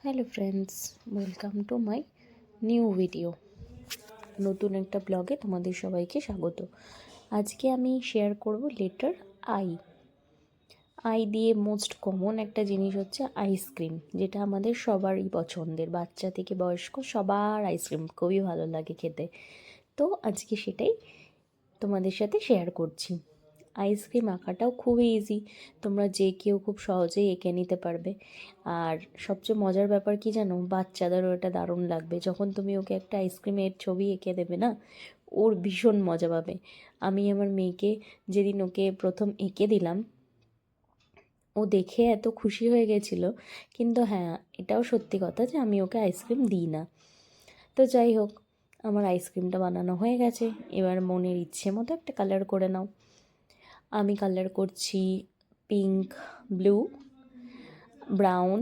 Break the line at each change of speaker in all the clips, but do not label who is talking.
Hello friends, welcome to my new video. নতুন একটা ব্লগে তোমাদের সবাইকে স্বাগত। আজকে আমি শেয়ার করব লেটার আই। আই দিয়ে মোস্ট কমন একটা জিনিস হচ্ছে আইসক্রিম, যেটা আমাদের সবারই পছন্দের, বাচ্চা থেকে বয়স্ক সবার আইসক্রিম খুবই ভালো লাগে খেতে। তো আজকে সেটাই তোমাদের সাথে শেয়ার করছি। আইসক্রিম আঁকাটাও খুবই ইজি, তোমরা যে কেউ খুব সহজেই এঁকে নিতে পারবে। আর সবচেয়ে মজার ব্যাপার কি জানো, বাচ্চাদেরও এটা দারুণ লাগবে। যখন তুমি ওকে একটা আইসক্রিমের ছবি এঁকে দেবে না, ওর ভীষণ মজা পাবে। আমি আমার মেয়েকে যেদিন ওকে প্রথম এঁকে দিলাম, ও দেখে এত খুশি হয়ে গেছিলো। কিন্তু হ্যাঁ, এটাও সত্যি কথা যে আমি ওকে আইসক্রিম দিই না। তো যাই হোক, আমার আইসক্রিমটা বানানো হয়ে গেছে। এবার মনের ইচ্ছে মতো একটা কালার করে নাও। আমি কালার করছি পিঙ্ক, ব্লু, ব্রাউন,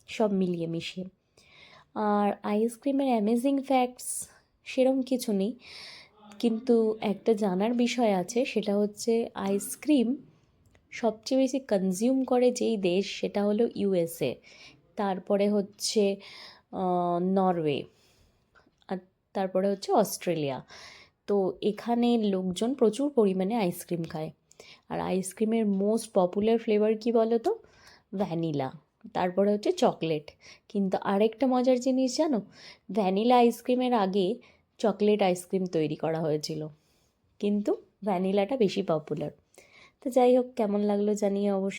সব মিলিয়ে মিশিয়ে। আর আইসক্রিমের অ্যামেজিং ফ্যাক্টস সেরম কিছু নেই, কিন্তু একটা জানার বিষয় আছে, সেটা হচ্ছে আইসক্রিম সবচেয়ে বেশি কনজিউম করে যেই দেশ সেটা হলো ইউএসএ, তারপরে হচ্ছে নরওয়ে, আর তারপরে হচ্ছে অস্ট্রেলিয়া। তো এখানে লোকজন প্রচুর পরিমাণে আইসক্রিম খায়। আর আইসক্রিমের মোস্ট পপুলার ফ্লেভার কী বলো তো? ভ্যানিলা, তারপরে হচ্ছে চকলেট। কিন্তু আরেকটা মজার জিনিস জানো, ভ্যানিলা আইসক্রিমের আগে চকলেট আইসক্রিম তৈরি করা হয়েছিল, কিন্তু ভ্যানিলাটা বেশি পপুলার। তো যাই হোক, কেমন লাগলো জানিয়ে অবশ্যই।